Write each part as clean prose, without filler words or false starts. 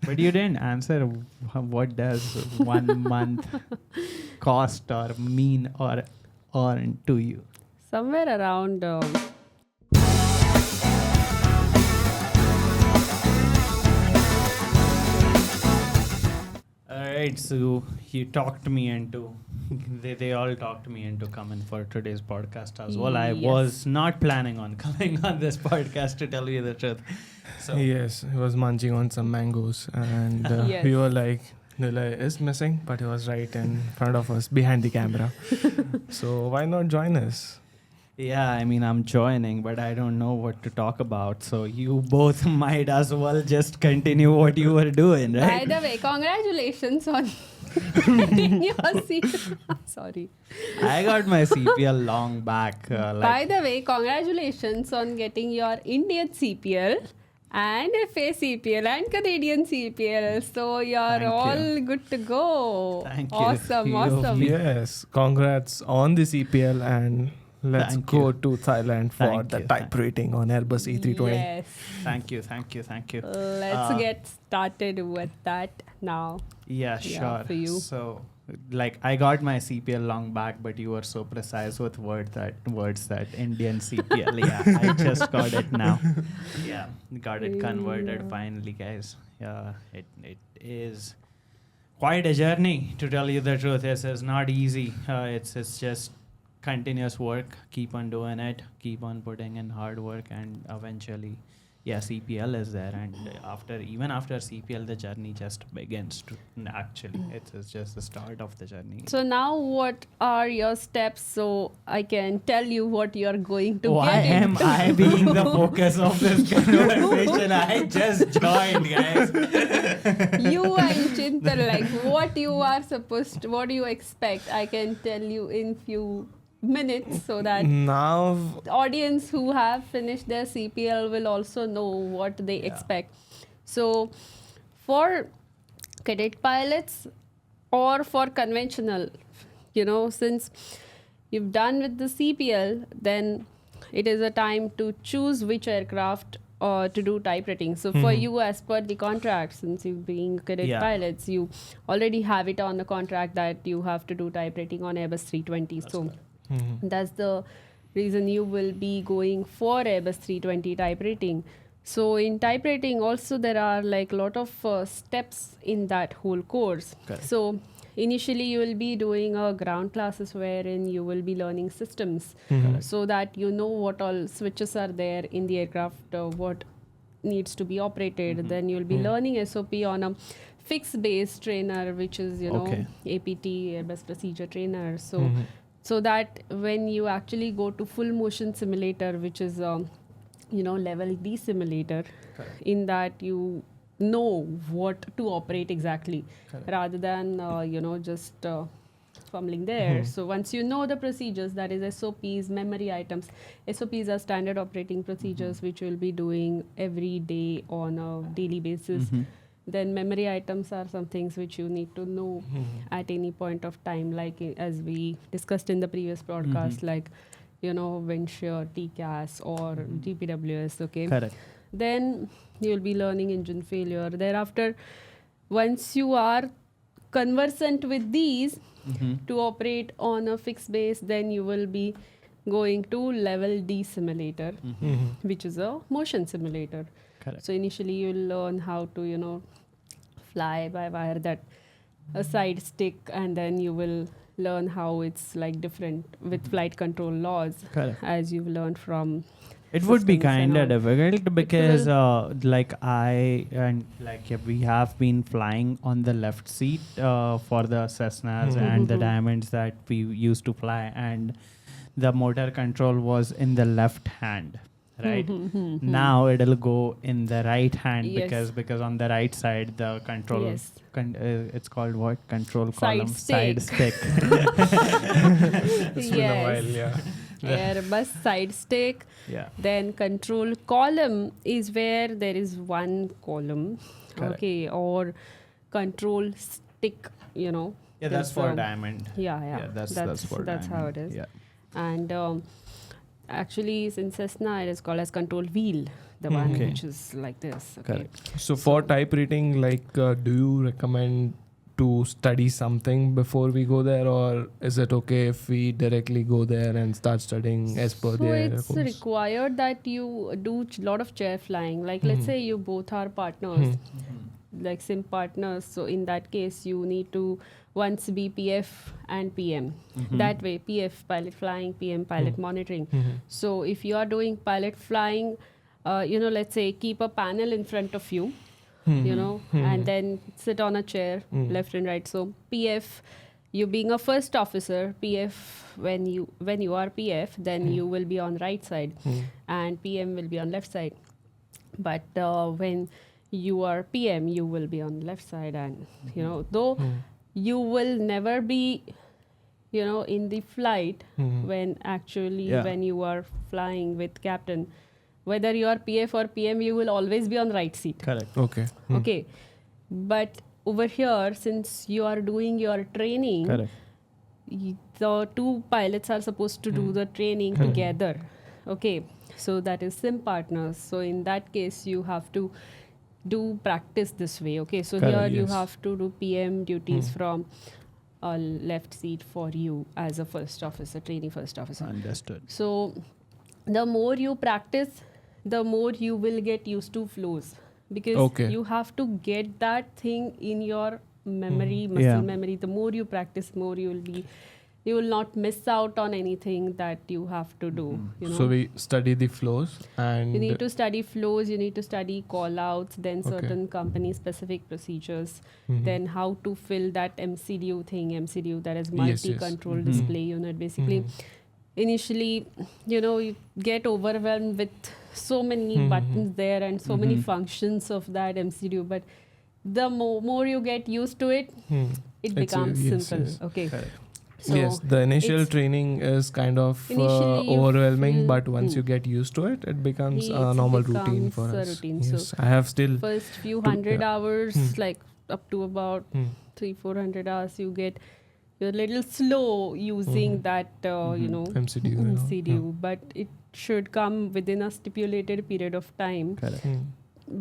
But you didn't answer what does 1 month cost or mean or earn to you? Somewhere around Alright, so you talked me into they all talked me into coming for today's podcast as well. I was not planning on coming on this podcast, to tell you the truth. So Yes, he was munching on some mangoes, and Yes. we were like, Nilay is missing, but he was right in front of us, behind the camera. So why not join us? yeah, I mean, I'm joining, but I don't know what to talk about. So you both might as well just continue what you were doing, By right? the way, congratulations on getting your seat. Sorry. I got my CPL long back. By the way, congratulations on getting your Indian CPL and FA CPL and Canadian CPL. So you're Thank all you. good to go. Thank you. Awesome, You- awesome. Yes, congrats on the CPL, and let's Thank go you. to Thailand for Thank the you. type rating on Airbus A320. Yes. Thank you. Let's get started with that now. Yeah, Yeah, sure. for you. So, like, I got my CPL long back, but you were so precise with words that Indian CPL. Yeah, I just got it now. Yeah, got it converted Yeah. finally, guys. Yeah, it is quite a journey, to tell you the truth. It's not easy. It's just continuous work. Keep on doing it. Keep on putting in hard work, and eventually, yeah, CPL is there. And even after CPL, the journey just begins. Actually, it's just the start of the journey. So now what are your steps so I can tell you what you're going to Why get am into? I being the focus of this conversation? I just joined, guys. You and Chintan, like what do you expect? I can tell you in few minutes so that Now, the audience who have finished their CPL will also know what they Yeah. expect. So for cadet pilots or for conventional, since you've done with the CPL, then it is a time to choose which aircraft to do type rating. So for you, as per the contract, since you being cadet Yeah. pilots, you already have it on the contract that you have to do type rating on Airbus 320. So that's the reason you will be going for Airbus 320 type rating. So in type rating also there are like a lot of steps in that whole course. Correct. So initially you will be doing ground classes wherein you will be learning systems so that you know what all switches are there in the aircraft, what needs to be operated. Then you'll be learning SOP on a fixed base trainer, which is Okay. APT, Airbus procedure trainer. So that when you actually go to full motion simulator, which is level D simulator, Correct. in that you know what to operate exactly, Correct. rather than just fumbling there. So once you know the procedures, that is SOPs, memory items. SOPs are standard operating procedures which you'll be doing every day on a daily basis. Then memory items are some things which you need to know at any point of time, like as we discussed in the previous broadcast, like wind shear, TCAS or GPWS. Okay. Correct. Then you'll be learning engine failure. Thereafter, once you are conversant with these to operate on a fixed base, then you will be going to level D simulator, which is a motion simulator. Correct. So initially you'll learn how to fly by wire, that a side stick, and then you will learn how it's like different with flight control laws, Correct. as you've learned from It would be systems and kind of all. difficult because we have been flying on the left seat for the Cessnas and the Diamonds that we used to fly, and the motor control was in the left hand, right? Now it'll go in the right hand. Yes. because on the right side the control Yes. it's called what? Control Side column stick. side stick. it's been a while, yeah. Airbus side stick. Yeah. Then control column is where there is one column, Correct. okay, or control stick, Yeah, that's Is, for Diamond. Yeah, That's for that's how Diamond. it is. Yeah. And actually, in Cessna, it is called as control wheel. the one Okay. which is like this. Okay. Correct. So for type rating, like, do you recommend to study something before we go there, or is it okay if we directly go there and start studying as per So their it's course? required that you do lot of chair flying. Like let's Mhm. say you both are partners, Hmm. like sim partners. So in that case, you need to once be PF and PM. Mhm. That way, PF pilot flying, PM pilot monitoring. Mhm. So if you are doing pilot flying, let's say keep a panel in front of you, and then sit on a chair, left and right. So PF, you being a first officer, PF, when you are PF, then you will be on right side, and PM will be on left side. But when you are PM, you will be on left side, and though you will never be in the flight when actually when you are flying with captain, whether you are PF or PM, you will always be on right seat. Correct. Okay. Okay, but over here, since you are doing your training, Correct. the two pilots are supposed to do the training together. Okay, so that is sim partners. So in that case, you have to do practice this way. Okay, so Correct, here you yes. have to do PM duties from a left seat for you as a first officer, trainee first officer. Understood. So the more you practice, the more you will get used to flows, because Okay. you have to get that thing in your memory, muscle Yeah. memory. The more you practice, more you will not miss out on anything that you have to do. So we study the flows, and You need to study flows, you need to study call outs, then Okay. certain company specific procedures, Mhm. then how to fill that MCDU thing. MCDU, that is Yes, yes. multi-control display unit. Basically, initially, you get overwhelmed with so many buttons there and so many functions of that MCDU. But the more you get used to it, it becomes yes, simple. yes. Okay. Correct. So yes, the initial it's- training is kind of Initially you overwhelming, feel- but once you get used to it, it becomes a It normal routine becomes for a us. routine. Yes, So I have still. first few to- 100 yeah. hours, like up to about 300-400 hours, you're a little slow using that MCDU. MCDU, but it should come within a stipulated period of time. Correct.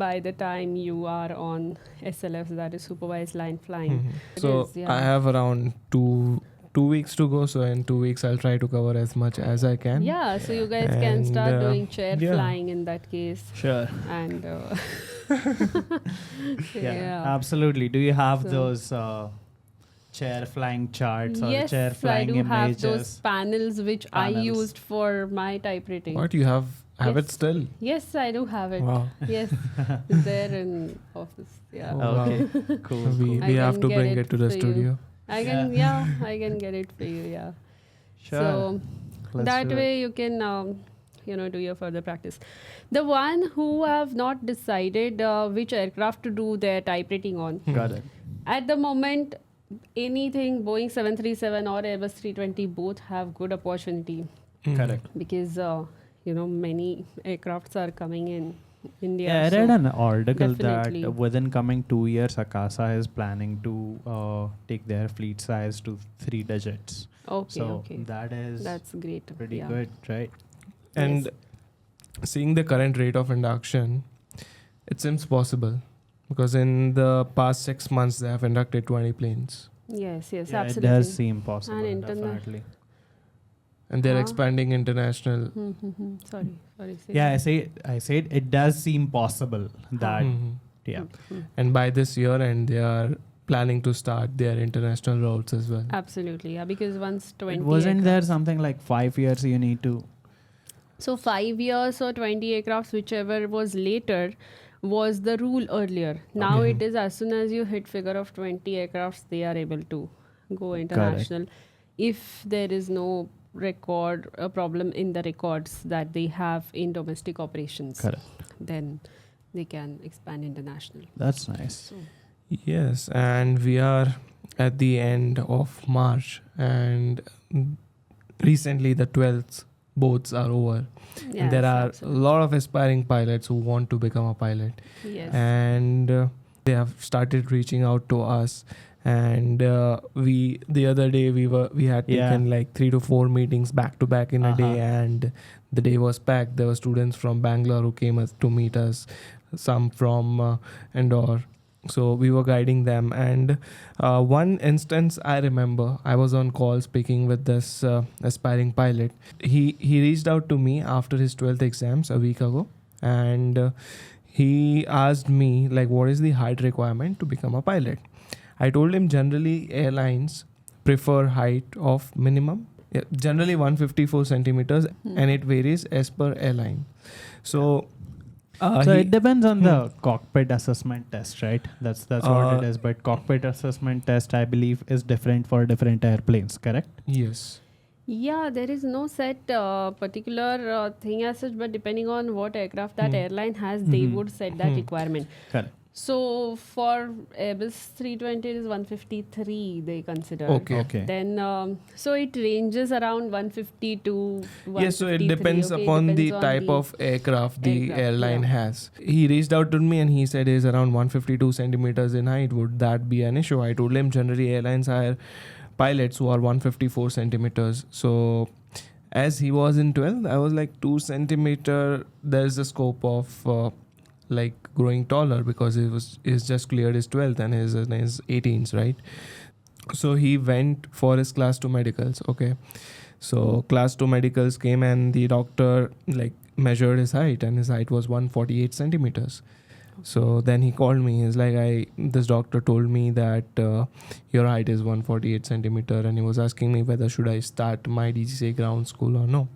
By the time you are on SLFs, that is supervised line flying. It So is, yeah. I have around two weeks to go. So in 2 weeks, I'll try to cover as much as I can. Yeah, so you guys can And, start doing chair yeah. flying in that case. Sure. And Yeah. Absolutely. Do you have So- those chair flying charts or yes, chair flying I do have images? those panels which I Panels. used for my typewriting. What you have it Yes. still? Yes, I do have it. Wow. Yes, it's there in office. Yeah, Oh, wow. Okay. Cool. We cool. I have can to get bring it it to the for you. studio. I can. Yeah, I can get it for you. Yeah. Sure. So Let's that do way you can do your further practice. The one who have not decided which aircraft to do their typewriting on, Got it. at the moment, anything Boeing 737 or Airbus 320 both have good opportunity, Correct. because many aircrafts are coming in India. Yeah, I so read an article definitely. that within coming 2 years, Akasa is planning to take their fleet size to 3 digits. Okay, So okay. that is That's great. pretty Yeah. good, right? And seeing the current rate of induction, it seems possible, because in the past 6 months they have inducted 20 planes, Yes, yes, Yeah, absolutely. it does seem possible, And interna- definitely. and they're Huh? expanding international. Sorry. Say Yeah, that. I said it does seem possible that Mhm. yeah. And by this year end, they are planning to start their international routes as well. Absolutely, yeah. Because once 20 Wasn't there aircrafts- something like 5 years you need to? So 5 years or 20 aircrafts, whichever was later, was the rule earlier. Now Okay. it is as soon as you hit figure of 20 aircrafts, they are able to go international. If there is no record, a problem in the records that they have in domestic operations, Correct. then they can expand international. That's nice. So, Yes, and we are at the end of March, and recently the 12th boats are over. yes, And there are absolutely. a lot of aspiring pilots who want to become a pilot, Yes. and they have started reaching out to us, and we the other day we had taken like 3 to 4 meetings back to back in a day, and the day was packed. There were students from Bangalore who came to meet us, some from Indore. So we were guiding them, and one instance I remember, I was on call speaking with this aspiring pilot. He reached out to me after his 12th exams a week ago, and he asked me like, what is the height requirement to become a pilot? I told him generally airlines prefer height of minimum, generally 154 centimeters, and it varies as per airline. So it depends on the cockpit assessment test, right? That's what it is. But cockpit assessment test, I believe, is different for different airplanes, correct? Yes. Yeah, there is no set particular thing as such, but depending on what aircraft that airline has, they would set that requirement. Correct. So for Airbus 320 it is 153 they consider. Okay. Then so it ranges around 150 to 153. Yes, so it depends upon the type of aircraft the airline has. He reached out to me and he said is around 152 centimeters in height. Would that be an issue? I told him generally airlines hire pilots who are 154 centimeters. So as he was in 12, I was like 2 centimeter. There's a scope of like growing taller because he's just cleared his 12th and his 18s, right? So he went for his class 2 medicals. Okay, so class 2 medicals came and the doctor like measured his height and his height was 148 centimeters. So then he called me. He's like, this doctor told me that your height is 148 centimeter, and he was asking me whether should I start my DGCA ground school or no.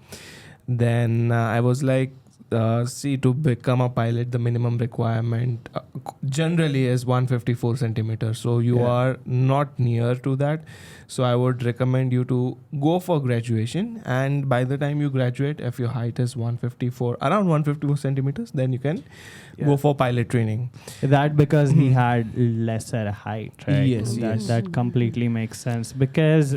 Then I was like, see, to become a pilot, the minimum requirement generally is 154 centimeters. So you are not near to that. So I would recommend you to go for graduation. And by the time you graduate, if your height is around 154 centimeters, then you can go for pilot training. That because he had lesser height, right? Yes, That completely makes sense. Because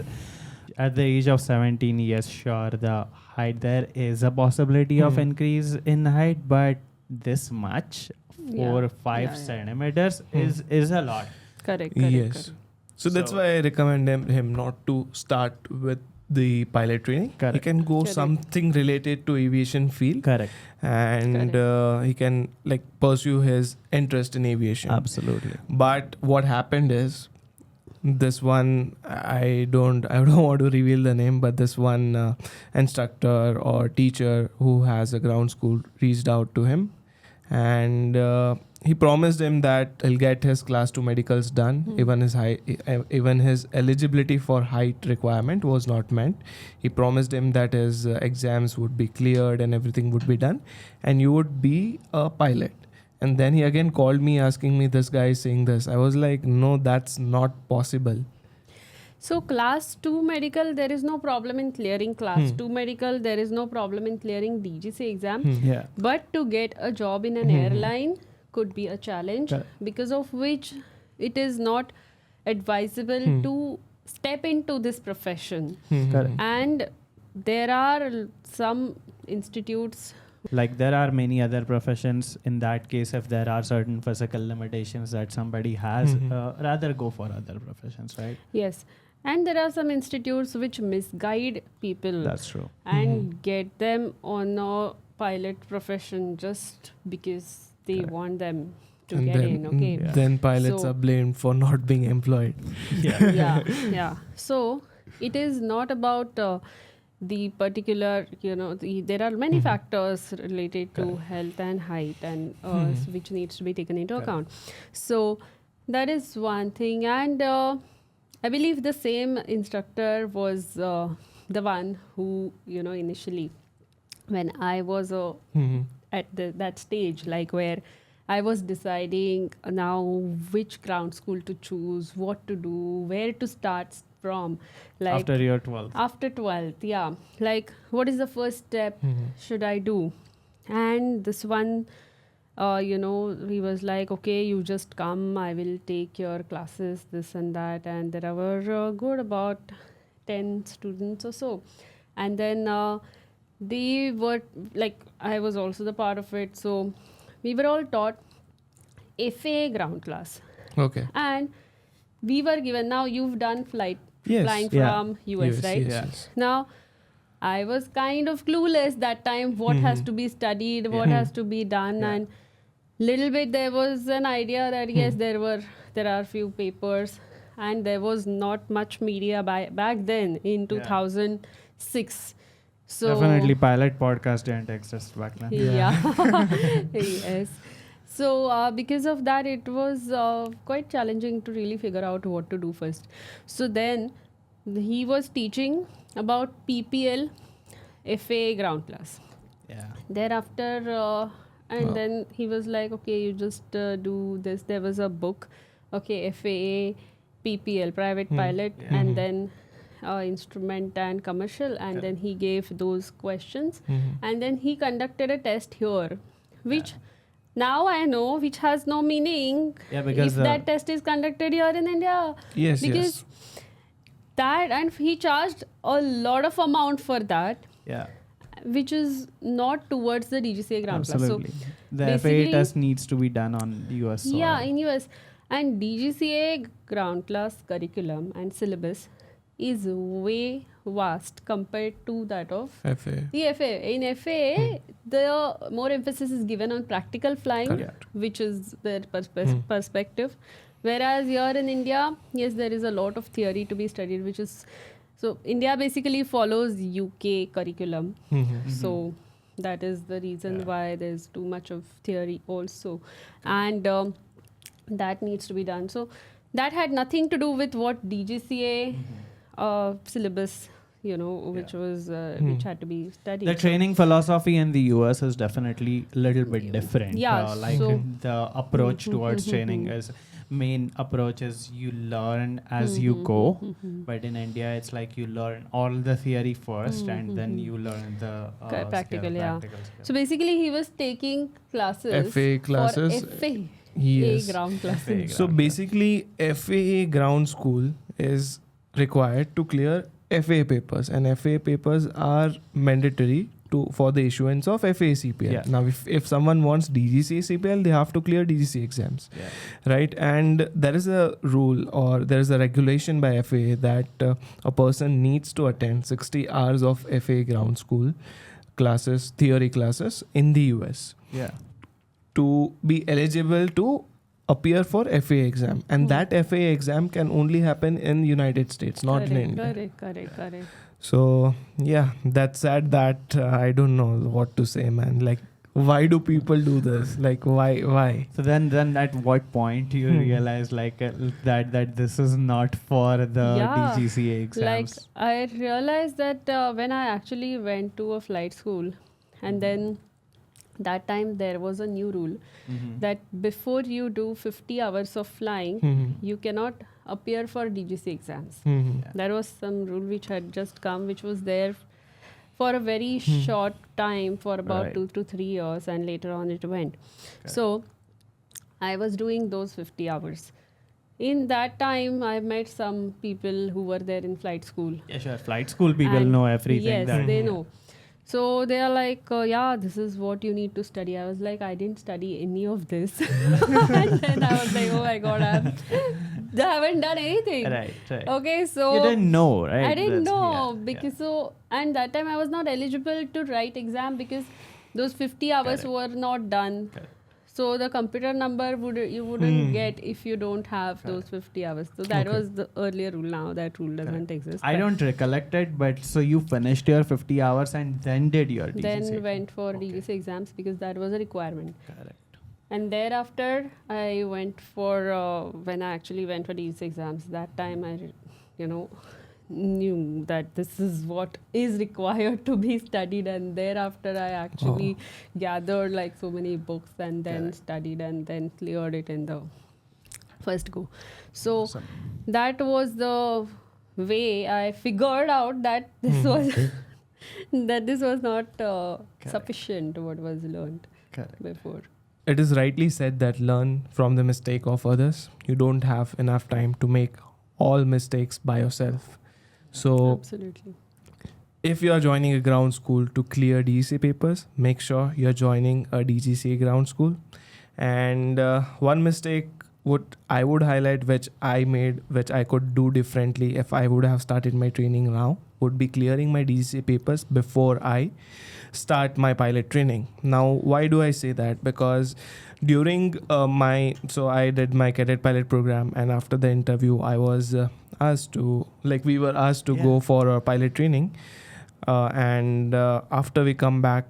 at the age of 17, yes, sure, the height, there is a possibility of increase in height, but this much, 4 or 5 centimeters is a lot. Correct. Yes. So that's why I recommend him not to start with the pilot training. Correct. He can go something related to aviation field. Correct. And he can like pursue his interest in aviation. Absolutely. But what happened is, this one, I don't want to reveal the name, but this one instructor or teacher who has a ground school reached out to him, and he promised him that he'll get his class 2 medicals done. Even his eligibility for height requirement was not met. He promised him that his exams would be cleared and everything would be done, and you would be a pilot. And then he again called me asking me, this guy is saying this. I was like, no, that's not possible. So class 2 medical, there is no problem in clearing class 2 medical. There is no problem in clearing DGC exam. Yeah. But to get a job in an airline could be a challenge, because of which it is not advisable to step into this profession. And there are some institutes. Like there are many other professions. In that case, if there are certain physical limitations that somebody has, rather go for other professions, right? Yes. And there are some institutes which misguide people. That's true. And get them on a pilot profession just because they want them to And get then, in. Okay. Then pilots So- are blamed for not being employed. Yeah. So it is not about the particular, there are many factors related to health and height and which needs to be taken into account. So that is one thing. And I believe the same instructor was the one who, initially when I was at that stage, like where I was deciding now which ground school to choose, what to do, where to start from. Like After your 12th. After 12th, yeah. Like, what is the first step should I do? And this one, he was like, okay, you just come, I will take your classes, this and that. And there were good about 10 students or so. And then they were, like, I was also the part of it. So we were all taught FAA ground class. Okay. And we were given, now you've done flying Yeah. from US, right? Yes. Now, I was kind of clueless that time what has to be studied, what has to be done, and little bit there was an idea that yes, there are few papers, and there was not much media back then in 2006. So Definitely pilot podcast didn't exist back then. yeah. Yes. So because of that, it was quite challenging to really figure out what to do first. So then he was teaching about PPL, FAA ground class. Yeah. Thereafter, and then he was like, okay, you just do this. There was a book, okay, FAA, PPL, private pilot, and then instrument and commercial, and then he gave those questions, and then he conducted a test here, which now I know which has no meaning Because if that test is conducted here in India. Yes, Because that, and he charged a lot of amount for that, Yeah. which is not towards the DGCA ground class. Absolutely. So The FAA basically- test needs to be done on US soil. yeah, in US. And DGCA ground class curriculum and syllabus is way vast compared to that of FA. the FAA. In FAA, the more emphasis is given on practical flying, Correct. which is their perspective. Whereas here in India, yes, there is a lot of theory to be studied, which is, so India basically follows UK curriculum. So that is the reason why there's too much of theory also. And that needs to be done. So that had nothing to do with what DGCA syllabus, which was which had to be studied. The training philosophy in the US is definitely a little bit different. Yeah, Like so- the approach towards training is, main approach is you learn as you go. But in India, it's like you learn all the theory first and then you learn the Practical, yeah. skills. So basically, he was taking classes FA classes. for FA Yes. ground classes. So basically, FAA ground school is required to clear FAA papers, and FAA papers are mandatory for the issuance of FAA CPL. Yeah. Now, if someone wants DGCA CPL, they have to clear DGCA exams, right? And there is a rule or there is a regulation by FAA that a person needs to attend 60 hours of FAA ground school classes, theory classes in the US Yeah. to be eligible to appear for FAA exam, and that FAA exam can only happen in United States, not in India. Correct. So yeah, that's sad that I don't know what to say, man. Like, why do people do this? Like, why? So then at what point you realize like that this is not for the Yeah. DGCA exams? Like, I realized that when I actually went to a flight school, and then that time there was a new rule that before you do 50 hours of flying, you cannot appear for DGC exams. There was some rule which had just come, which was there for a very short time, for about Right. 2 to 3 years, and later on it went. So I was doing those 50 hours. In that time, I met some people who were there in flight school. Yeah, sure. Flight school people And know everything. Yes, that, they know. So they are like, yeah, this is what you need to study. I was like, I didn't study any of this. And then I was like, oh my God, I haven't done anything. Right. Okay, so You didn't know, right? I didn't That's- know yeah, because and that time I was not eligible to write exam because those 50 hours Correct. were not done. Correct. So the computer number you wouldn't get if you don't have those 50 hours. So that was the earlier rule. Now that rule doesn't exist. I but don't recollect it, but so you finished your 50 hours and then did your DGC. then went for DGC exams because that was a requirement. Correct. And thereafter, I went for when I actually went for DGC exams. That time I, knew that this is what is required to be studied, and thereafter I actually gathered like so many books and then Correct. studied and then cleared it in the first go. So Awesome. that was the way I figured out that this was that this was not sufficient what was learned Correct. before. It is rightly said that learn from the mistake of others. You don't have enough time to make all mistakes by yourself. So Absolutely. if you are joining a ground school to clear DGC papers, make sure you're joining a DGCA ground school. And one mistake what I would highlight, which I could do differently if I would have started my training now, would be clearing my DGCA papers before I start my pilot training. Now, why do I say that? Because during I did my cadet pilot program, and after the interview, I was we were asked to go for a pilot training, and after we come back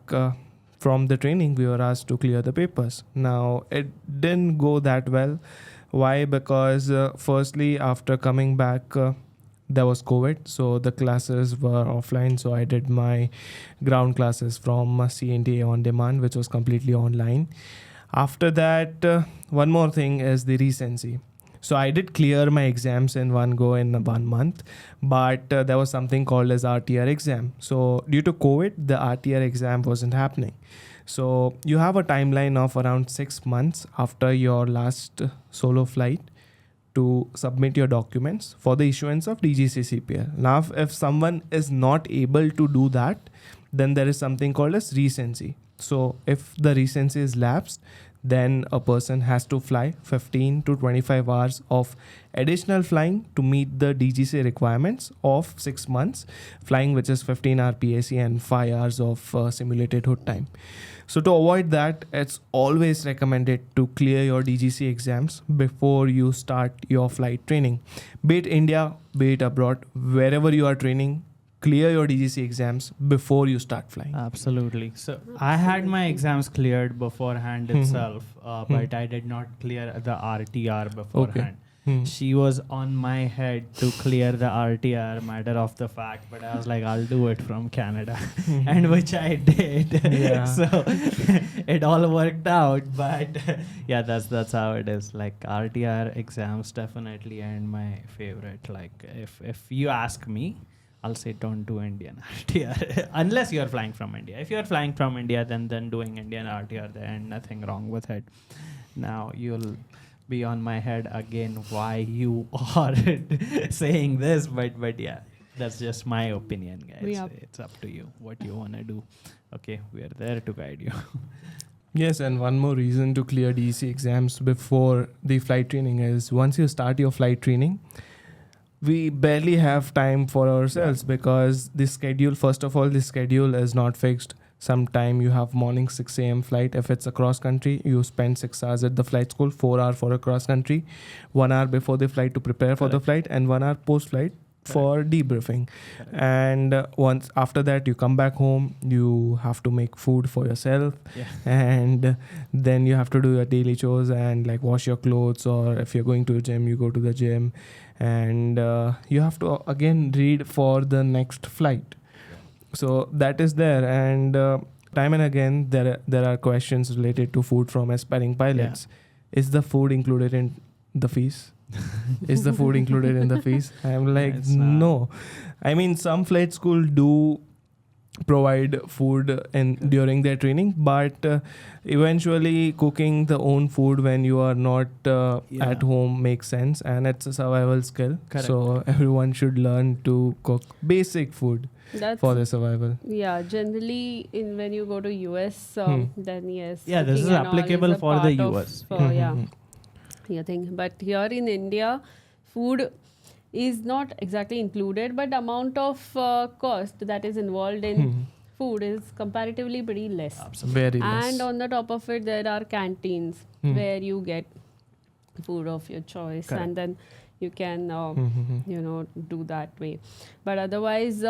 from the training, we were asked to clear the papers. Now, it didn't go that well. Why? Because firstly, after coming back, there was COVID, so the classes were offline. So I did my ground classes from CNTAA on demand, which was completely online. After that, one more thing is the recency. So I did clear my exams in one go in 1 month, but there was something called as RTR exam. So due to COVID, the RTR exam wasn't happening. So you have a timeline of around 6 months after your last solo flight to submit your documents for the issuance of DGCA CPL. Now, if someone is not able to do that, then there is something called as recency. So if the recency is lapsed, then a person has to fly 15 to 25 hours of additional flying to meet the DGCA requirements of 6 months flying, which is 15-hour PAC and 5 hours of simulated hood time. So to avoid that, it's always recommended to clear your DGCA exams before you start your flight training. Be it India, be it abroad, wherever you are training, clear your DGCA exams before you start flying. Absolutely. So I had my exams cleared beforehand itself, but I did not clear the RTR beforehand. She was on my head to clear the RTR, matter of the fact, but I was like, I'll do it from Canada, and which I did. So it all worked out, but yeah, that's how it is. Like RTR exams definitely and my favorite. Like if you ask me, I'll say don't do Indian RTR unless you're flying from India. If you're flying from India, then doing Indian RTR, there ain't nothing wrong with it. Now you'll be on my head again why you are saying this, but yeah, that's just my opinion, guys. Yep. It's up to you what you want to do. Okay, we are there to guide you. Yes, and one more reason to clear DGCA exams before the flight training is once you start your flight training, we barely have time for ourselves because the schedule, first of all, the schedule is not fixed. Sometime you have morning 6 a.m. flight. If it's a cross country, you spend 6 hours at the flight school, 4 hours for a cross country, 1 hour before the flight to prepare for the flight, and 1 hour post flight for debriefing. And once after that, you come back home, you have to make food for yourself, and then you have to do your daily chores and like wash your clothes, or if you're going to a gym, you go to the gym, and you have to again read for the next flight. So that is there, and time and again there are questions related to food from aspiring pilots. Is the food included in the fees? Is the food included in the fees? I'm like, no. I mean, some flight school do provide food during their training, but eventually cooking the own food when you are not at home makes sense, and it's a survival skill. Correct. So everyone should learn to cook basic food for their survival. Yeah, generally when you go to US, then yes. Yeah, this is applicable for the US. Yeah, thing. But here in India, food is not exactly included, but the amount of cost that is involved in food is comparatively pretty less. Absolutely. Very less. And on the top of it, there are canteens where you get food of your choice. Correct. And then you can, do that way. But otherwise,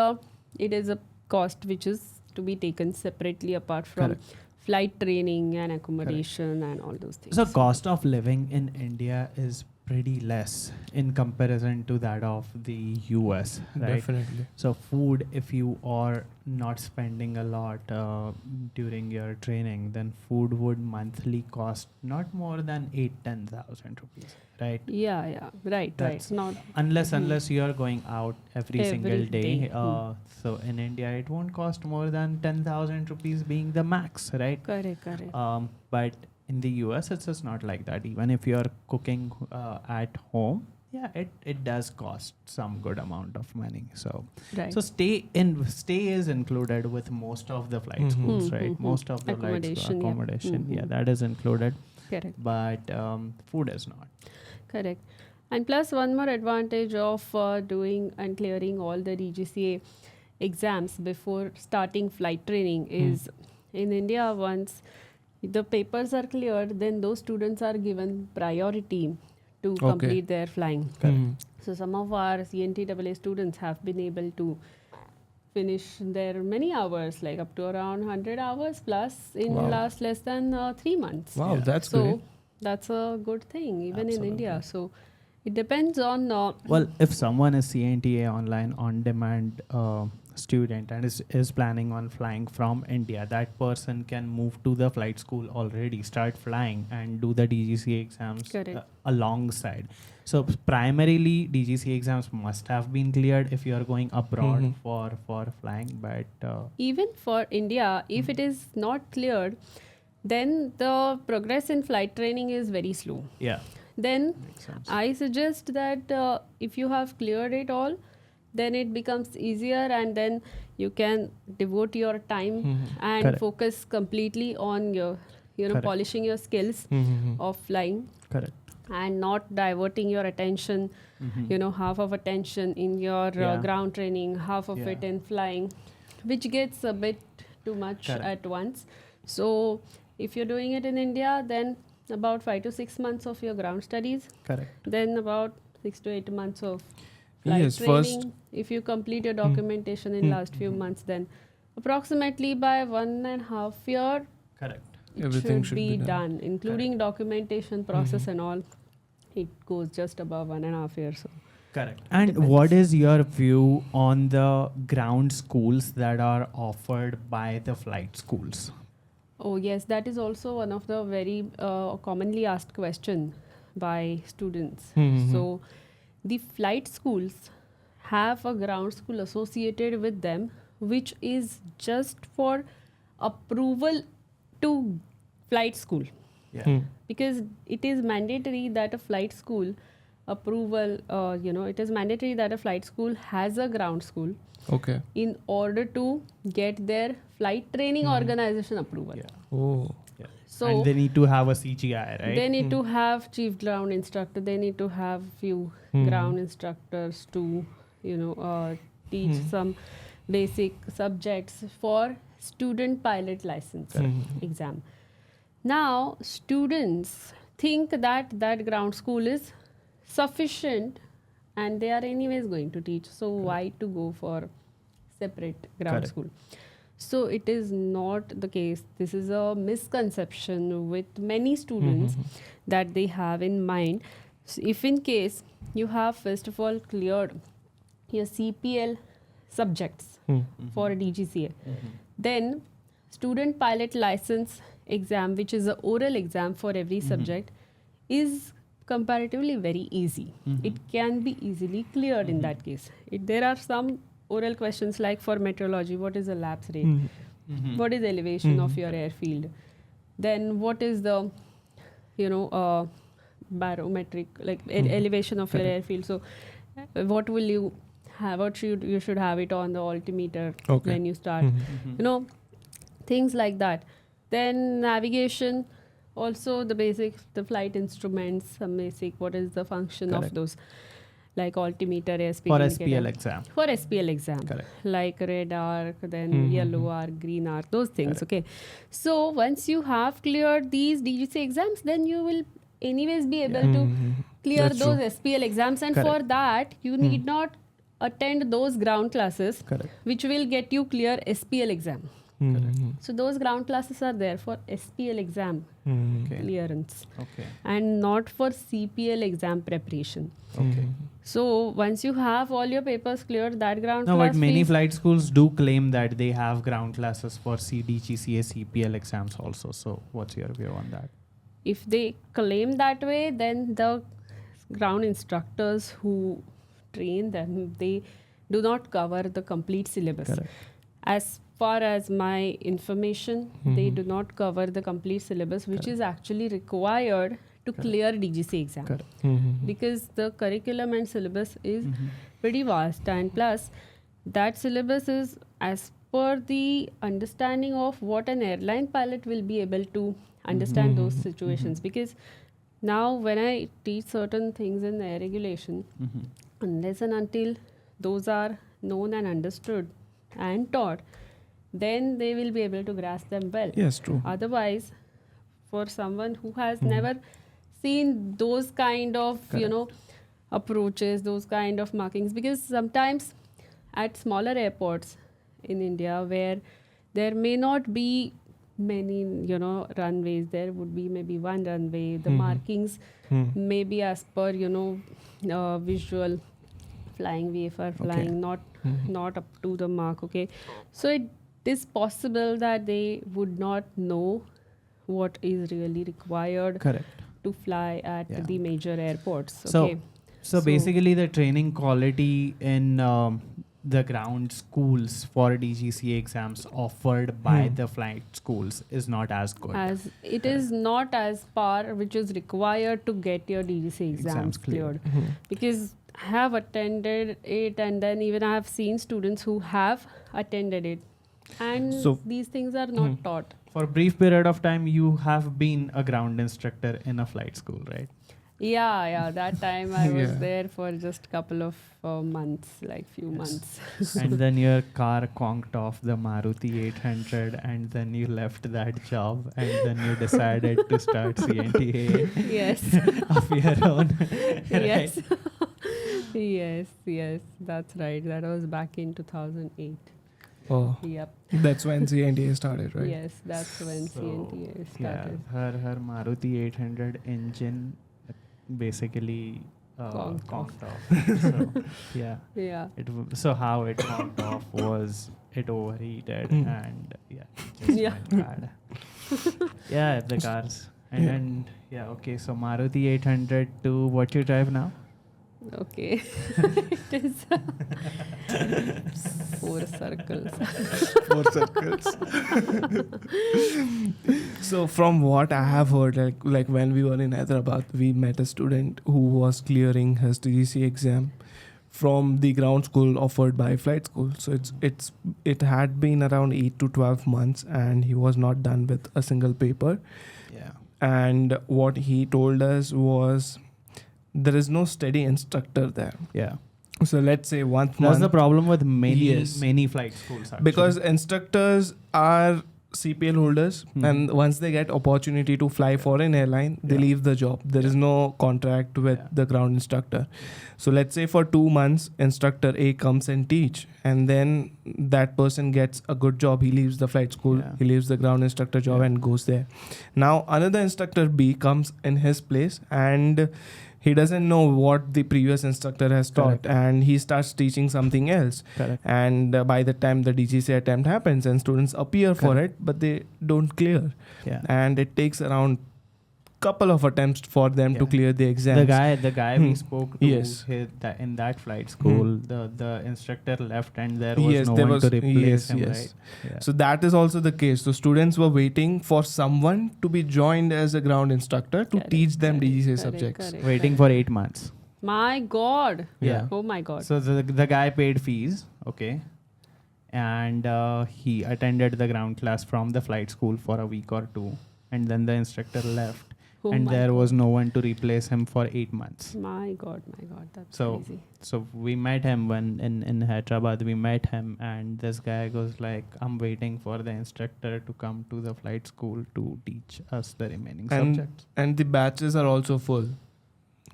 it is a cost which is to be taken separately apart from flight training and accommodation and all those things. So cost of living in India is pretty less in comparison to that of the US, right? Definitely. So food, if you are not spending a lot during your training, then food would monthly cost not more than 8,000-10,000 rupees, right? Yeah, right. Not unless you are going out every single day. So in India, it won't cost more than 10,000 rupees being the max, right? Correct. But in the US, it's just not like that. Even if you're cooking at home, it does cost some good amount of money. So, so stay is included with most of the flight schools, right? Most of the accommodation, that is included. Correct. but food is not. Correct. And plus one more advantage of doing and clearing all the DGCA exams before starting flight training is in India, once the papers are cleared, then those students are given priority to complete their flying. So some of our CNTAA students have been able to finish their many hours, like up to around 100 hours plus in last less than 3 months. Wow, that's so great. that's a good thing even Absolutely. in India. So it depends on Well, if someone is CNTA online on demand student and is planning on flying from India, that person can move to the flight school already, start flying and do the DGCA exams alongside. So primarily DGCA exams must have been cleared if you are going abroad for flying, but even for India, if it is not cleared, then the progress in flight training is very slow. yeah, Then makes sense. I suggest that if you have cleared it all, then it becomes easier and then you can devote your time and Correct. focus completely on your, Correct. polishing your skills of flying Correct. and not diverting your attention, half of attention in your Yeah. ground training, half of it Yeah. in flying, which gets a bit too much Correct. at once. So if you're doing it in India, then about 5 to 6 months of your ground studies, Correct. then about 6 to 8 months of flight Yes, training. first- If you complete your documentation in last few months, then approximately by 1.5 year, Correct. it Everything should be done, including documentation process and all. It goes just above 1.5 years. So. Correct. And what is your view on the ground schools that are offered by the flight schools? Oh yes, that is also one of the very commonly asked question by students. So the flight schools have a ground school associated with them, which is just for approval to flight school. Yeah. Because it is mandatory that a flight school approval, it is mandatory that a flight school has a ground school Okay. in order to get their flight training organization approval. Yeah. Oh. Yeah. So and they need to have a CGI, right? they need to have chief ground instructor. They need to have few ground instructors to, teach some basic subjects for student pilot license exam. Now, students think that ground school is sufficient and they are anyways going to teach. So why to go for separate ground Correct. school? So it is not the case. This is a misconception with many students that they have in mind. So if in case you have first of all cleared your CPL subjects for DGCA, then student pilot license exam, which is an oral exam for every subject, is comparatively very easy. It can be easily cleared in that case. There are some oral questions like for meteorology, what is the lapse rate? What is the elevation of your airfield? Then what is the, barometric, like elevation of your airfield? So what will you have? What you should have it on the altimeter when you start? Things like that. Then navigation, also the basics, the flight instruments, some basic, what is the function of those, like altimeter, airspeed For indicator. SPL exam. For SPL exam. Correct. Like red arc, then yellow arc, green arc, those things. Okay. So once you have cleared these DGC exams, then you will anyways be able to clear That's those true. SPL exams. And for that, you need not attend those ground classes, Correct. which will get you clear SPL exam. So those ground classes are there for SPL exam Okay. clearance Okay. and not for CPL exam preparation. Okay. So once you have all your papers cleared, that ground No, class but many fees- flight schools do claim that they have ground classes for CDGCA, CPL exams also. So what's your view on that? if they claim that way, then the ground instructors who train them, they do not cover the complete syllabus. Correct. As far as my information, they do not cover the complete syllabus, which is actually required to clear DGC exam. Correct. Because the curriculum and syllabus is pretty vast, and plus that syllabus is as per the understanding of what an airline pilot will be able to understand those situations. Because now when I teach certain things in the air regulation, unless and until those are known and understood and taught, then they will be able to grasp them well. Yes, true. Otherwise, for someone who has never seen those kind of approaches, those kind of markings, because sometimes at smaller airports in India where there may not be many runways, there would be maybe one runway, the markings may be as per visual flying VFR flying, not up to the mark. Okay, so it is possible that they would not know what is really required to fly at the major airports. Okay. So basically the training quality in the ground schools for DGCA exams offered by the flight schools is not as good. As it is not as par which is required to get your DGCA exams cleared. Because I have attended it, and then even I have seen students who have attended it, and these things are not taught. For a brief period of time, you have been a ground instructor in a flight school, right? Yeah. That time I was there for just couple of months, like few months. And then your car conked off the Maruti 800, and then you left that job, and then you decided to start CNTAA. Yes. Of your own. Yes. Yes, that's right. That was back in 2008. Oh, yep. That's when CNTAA started, right? Yes, that's when CNTAA started. Yeah, her Maruti 800 engine basically conked off. So, yeah. So how it conked off was it overheated and it just went bad. The cars. And then, okay, so Maruti 800 to what you drive now? Okay. It is 4 circles. 4 circles. So from what I have heard, like when we were in Hyderabad, we met a student who was clearing his DGCA exam from the ground school offered by flight school. So it had been around 8 to 12 months, and he was not done with a single paper. Yeah. And what he told us was there is no steady instructor there. Yeah. So let's say once that's the problem with many flight schools actually. Because instructors are CPL holders, and once they get opportunity to fly for an airline, they leave the job. There is no contract with the ground instructor. So let's say for 2 months, instructor A comes and teach, and then that person gets a good job. He leaves the flight school, he leaves the ground instructor job and goes there. Now another instructor B comes in his place, and he doesn't know what the previous instructor has taught, and he starts teaching something else. And by the time the DGCA attempt happens and students appear for it, but they don't clear. And it takes around couple of attempts for them to clear the exams. The guy we spoke to in that flight school, the instructor left, and there was no one to replace him, right? So that is also the case. So students were waiting for someone to be joined as a ground instructor to teach them DGCA subjects. Waiting for 8 months. My God. Yeah. Oh my God. So the guy paid fees, okay, and he attended the ground class from the flight school for a week or 2, and then the instructor left. And there was no one to replace him for 8 months. My God, that's crazy. So we met him when in Hyderabad. We met him, and this guy goes like, "I'm waiting for the instructor to come to the flight school to teach us the remaining subjects." And the batches are also full.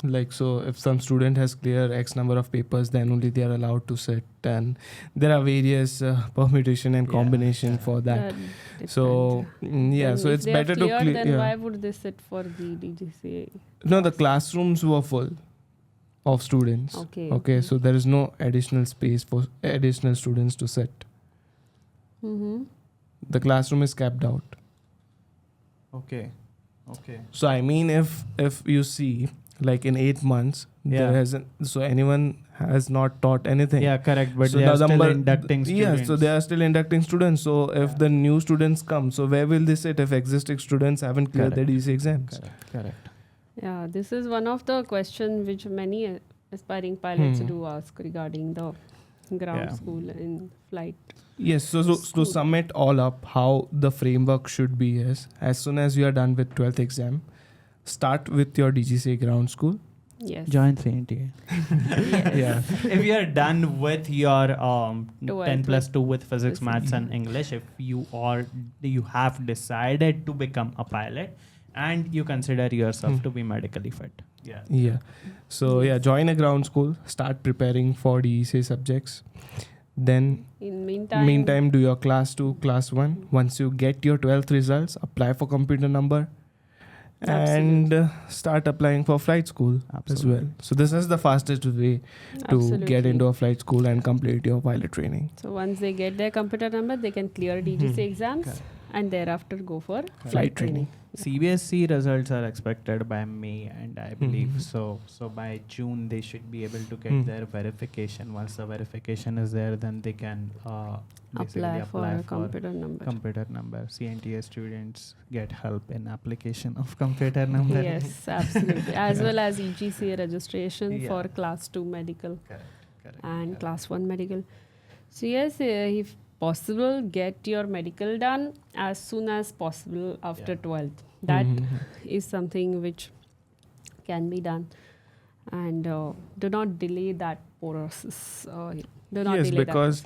Like, so if some student has cleared X number of papers, then only they are allowed to sit, and there are various permutation and combination for that. So so it's better to clear. Then why would they sit for the DGCA? No, the classrooms were full of students. Okay. So there is no additional space for additional students to sit. The classroom is kept out. Okay. So I mean, if you see, like in 8 months, there hasn't, so anyone has not taught anything. Yeah, correct. But so they are still inducting students. Yeah, so they are still inducting students. So if the new students come, so where will they sit if existing students haven't cleared their DC exams? Correct. Yeah, this is one of the questions which many aspiring pilots do ask regarding the ground Yeah. school and flight. Yes, so to School. sum it all up, how the framework should be is, as soon as you are done with 12th exam, start with your DGCA ground school. Yes. Join CNTAA. Yes. Yeah. If you are done with your 12th 10 plus 2 with physics, Physics. maths and English, if you have decided to become a pilot and you consider yourself to be medically fit. Yeah. Yeah. So yeah, join a ground school, start preparing for DGCA subjects. Then In meantime, meantime do your class 2, class 1. Once you get your 12th results, apply for computer number and start applying for flight school as well. So this is the fastest way to get into a flight school and complete your pilot training. So once they get their computer number, they can clear DGCA exams Correct. and thereafter go for Flight training. CBSE results are expected by May, and I believe Mhm. so by June they should be able to get Hmm. their verification. Once the verification is there, then they can basically Apply for a computer number. computer number. CNTA students get help in application of computer number. Yes, absolutely. As well as EGCA registration Yeah. for class 2 medical Correct. and class 1 medical. So yes, if possible, get your medical done as soon as possible after Yeah. 12th. That Mhm. is something which can be done, and do not delay that process. Do not Yes, delay because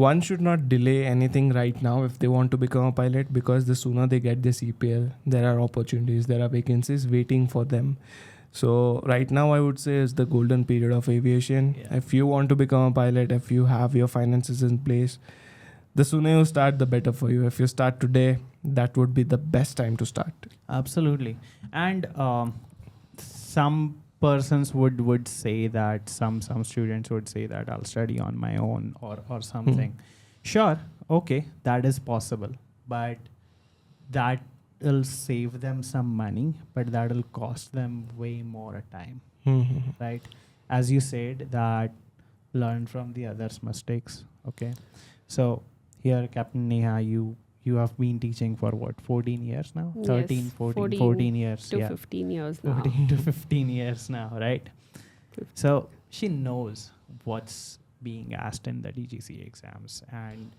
one should not delay anything right now if they want to become a pilot, because the sooner they get the CPL, there are opportunities, there are vacancies waiting for them. So right now I would say is the golden period of aviation. Yeah. If you want to become a pilot, if you have your finances in place, the sooner you start, the better for you. If you start today, that would be the best time to start. Absolutely. And some persons would say that some students would say that I'll study on my own or something. Sure, okay, that is possible, but that will save them some money, but that will cost them way more time, Mhm. right? As you said, that learn from the others' mistakes. Okay, so here, Capt.Neha, you have been teaching for what, 14 years now? Yes, 13, 14 years. to Yeah. 15 years now. 14 to 15 years now, right? So she knows what's being asked in the DGCA exams and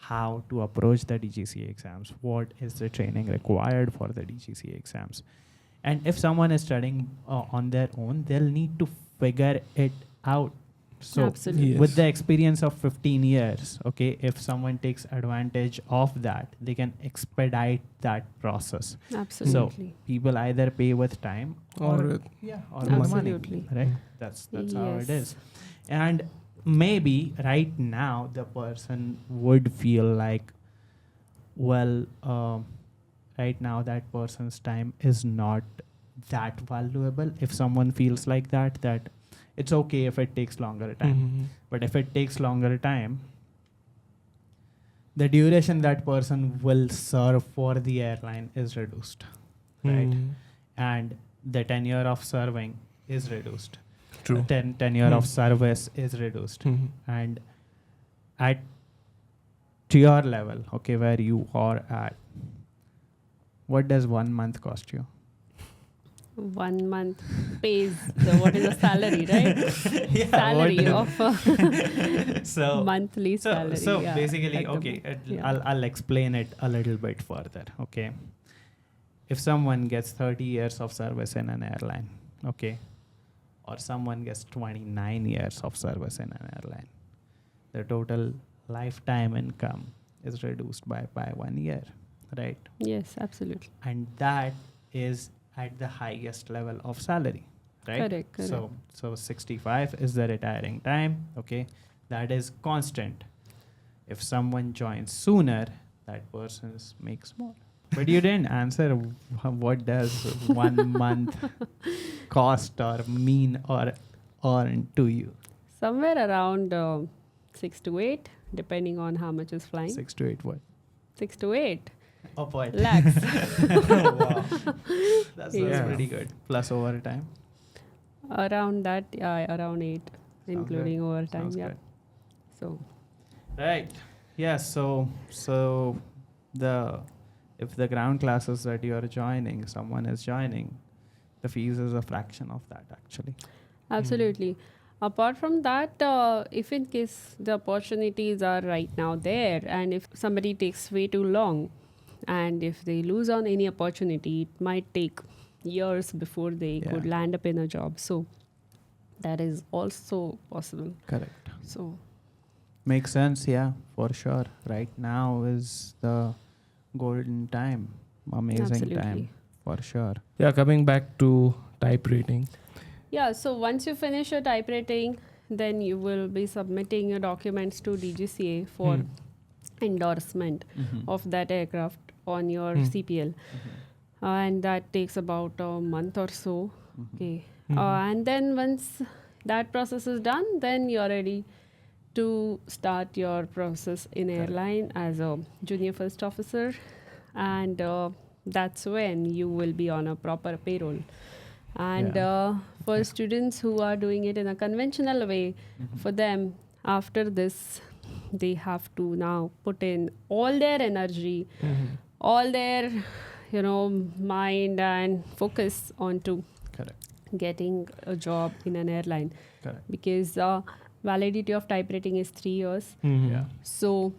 how to approach the DGCA exams, what is the training required for the DGCA exams. And if someone is studying on their own, they'll need to figure it out. So Absolutely. Yes. with the experience of 15 years, okay, if someone takes advantage of that, they can expedite that process. Absolutely. People either pay with time Or or with money, Absolutely. right? That's how it Yes. is. And maybe right now the person would feel like, well, right now that person's time is not that valuable. If someone feels like that it's okay if it takes longer time. Mhm. But if it takes longer time, the duration that person will serve for the airline is reduced, right? Mhm. And the tenure of serving is reduced. True. Tenure of service is reduced. Mhm. And at to your level, okay, where you are at, what does 1 month cost you? 1 month pays what is the salary, right? Salary of So monthly salary. So yeah, basically, at the okay, yeah. I'll explain it a little bit further. Okay, if someone gets 30 years of service in an airline, okay, or someone gets 29 years of service in an airline, the total lifetime income is reduced by 1 year, right? Yes, absolutely. And that is at the highest level of salary, right? Correct. So 65 is the retiring time, okay? That is constant. If someone joins sooner, that person makes more. But you didn't answer what does 1 month cost or mean or earn to you? Somewhere around 6 to 8, depending on how much is flying. 6 to 8 what? 6 to 8 Of what? lakhs. Wow. That's Yeah. pretty good. Plus overtime. Around that, yeah, around 8, Sounds including good. overtime. Sounds Yeah. good. So Right. Yeah. So if the ground classes that you are joining, someone is joining, the fees is a fraction of that actually. absolutely. Apart from that, if in case the opportunities are right now there, and if somebody takes way too long, and if they lose on any opportunity, it might take years before they could land up in a job. So that is also possible. Correct. So Makes sense, yeah, for sure. Right now is the golden time. Amazing Absolutely. time, for sure. Yeah, coming back to type rating. yeah, so once you finish your type rating, then you will be submitting your documents to DGCA for endorsement of that aircraft on your CPL. And that takes about a month or so. Okay. And then once that process is done, then you're ready to start your process in airline as a junior first officer. And that's when you will be on a proper payroll. And for students who are doing it in a conventional way, for them, after this, they have to now put in all their energy, all their, mind and focus onto Correct. getting a job in an airline. Correct. Because validity of type rating is 3 years. Yeah. So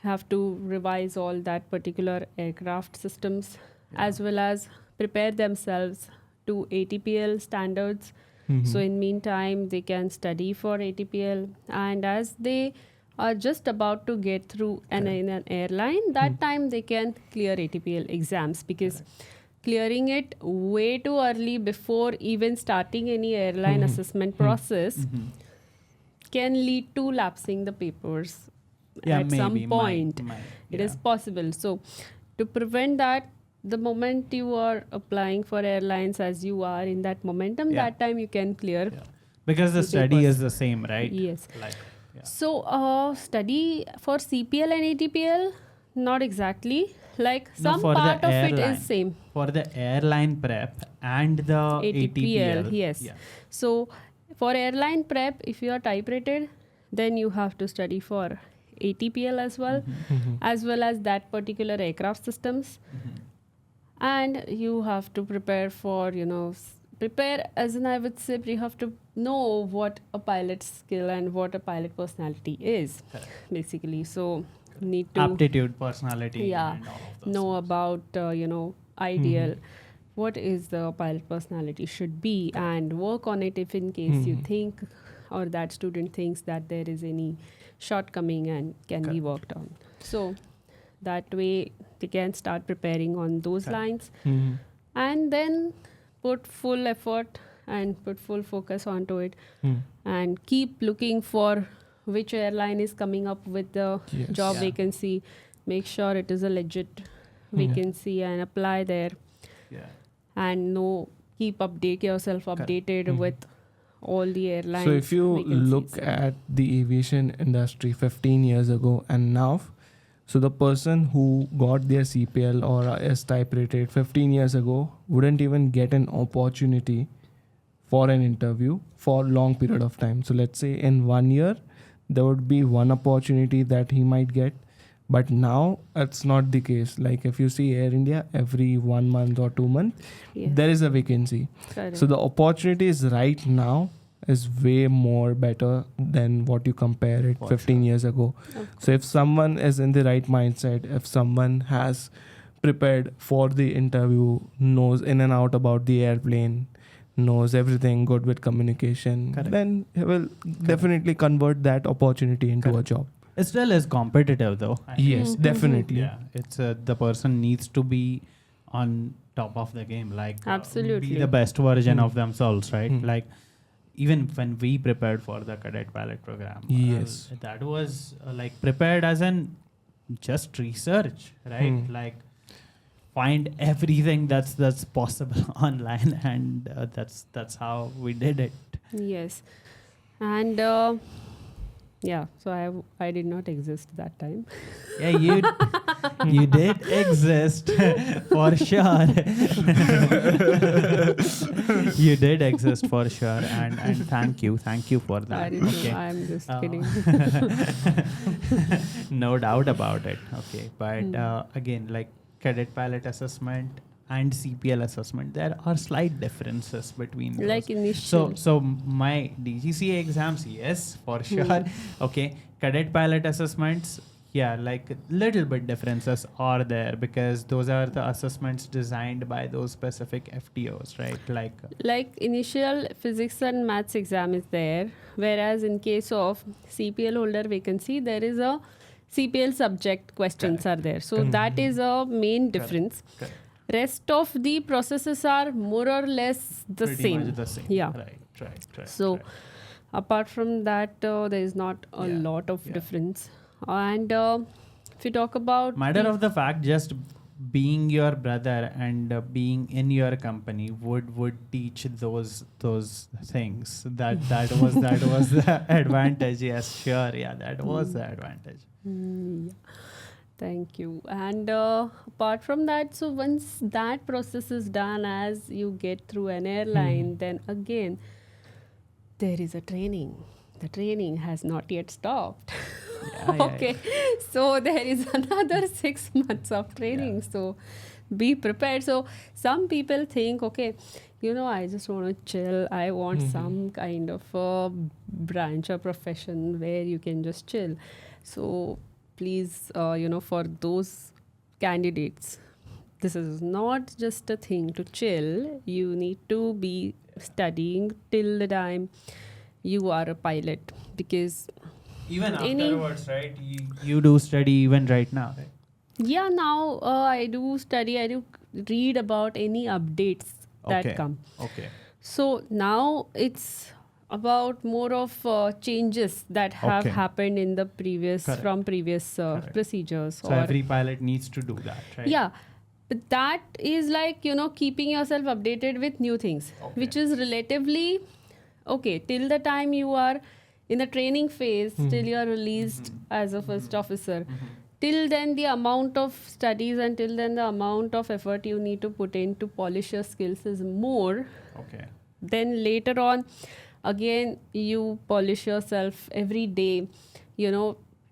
have to revise all that particular aircraft systems as well as prepare themselves to ATPL standards. So in meantime, they can study for ATPL, and as they are just about to get through in an airline, that time they can clear ATPL exams, because clearing it way too early before even starting any airline assessment process can lead to lapsing the papers at some point. It is possible. So to prevent that, the moment you are applying for airlines, as you are in that momentum, that time you can clear. Because the study is the same, right? Yes. Like, So study for CPL and ATPL, not exactly. Like No, some for the part of it airline. is same. For the airline prep and the ATPL. Yes. Yeah. So for airline prep, if you are type rated, then you have to study for ATPL as well, as well as that particular aircraft systems. And you have to prepare for, prepare as in, I would say, you have to know what a pilot's skill and what a pilot personality is, basically. So need to Aptitude, personality, Yeah. and all of those know things. about, ideal, what is the pilot personality should be, and work on it if in case you think or that student thinks that there is any shortcoming and can be worked on. So that way they can start preparing on those lines, and then put full effort and put full focus onto it, and keep looking for which airline is coming up with the job vacancy. Make sure it is a legit vacancy and apply there. Yeah. And keep yourself updated with all the airlines. So if you vacancies. look at the aviation industry 15 years ago and now, so the person who got their CPL or is type rated 15 years ago wouldn't even get an opportunity for an interview for long period of time. So let's say in 1 year, there would be one opportunity that he might get. But now it's not the case. Like if you see Air India, every 1 month or 2 months, there is a vacancy. Correct. So the opportunities right now is way more better than what you compare it 15 years ago. So if someone is in the right mindset, if someone has prepared for the interview, knows in and out about the airplane, knows everything, good with communication, then he will definitely convert that opportunity into a job. It still is competitive though. Yes, definitely. Yeah, it's the person needs to be on top of the game, like Absolutely. be the best version of themselves, right? Like even when we prepared for the Cadet Pilot program, Yes. that was like prepared as in just research, right? Like find everything that's possible online, and that's how we did it. Yes. And so I did not exist that time. Yeah, you did exist for sure. You did exist for sure, and thank you for that. I'm just kidding. No doubt about it. Okay, but again, like Cadet Pilot assessment, and CPL assessment, there are slight differences between those. Like initial. So my DGCA exams, yes, for sure. Okay, cadet pilot assessments, yeah, like little bit differences are there because those are the assessments designed by those specific FTOs, right? Like initial physics and maths exam is there, whereas in case of CPL holder vacancy, there is a CPL subject questions are there. So that is a main difference. Correct. Rest of the processes are more or less Pretty same. much the same. Yeah. Right. So right. apart from that, there is not a lot of difference. And if you talk about matter of the fact, just being your brother and being in your company would teach those things. That was the advantage. Yes, sure. Yeah, that was the advantage. Yeah. Thank you. And apart from that, so once that process is done, as you get through an airline, then again there is a training. The training has not yet stopped. Okay. So there is another 6 months of training. So be prepared. So some people think, okay, I just want to chill. I want some kind of a branch or profession where you can just chill. So please, for those candidates, this is not just a thing to chill. You need to be studying till the time you are a pilot, because even afterwards, right? You do study even right now, right? Yeah, now I do study. I do read about any updates that come. Okay. So now it's about more of changes that have happened in the previous procedures. So every pilot needs to do that, right? Yeah. But that is like, keeping yourself updated with new things, which is relatively okay till the time you are in the training phase, till you are released as a first officer. Till then, the amount of studies and till then the amount of effort you need to put in to polish your skills is more. Okay. Then later on, again, you polish yourself every day.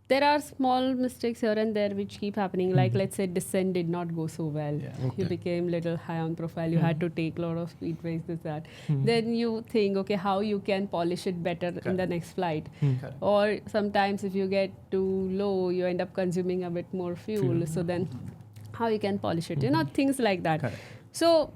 There are small mistakes here and there which keep happening. Like, let's say descent did not go so well. Yeah. You became little high on profile. You had to take a lot of speed breaks, this, that. Then you think, okay, how you can polish it better in the next flight. Or sometimes if you get too low, you end up consuming a bit more fuel. So then how you can polish it? Things like that. Correct. So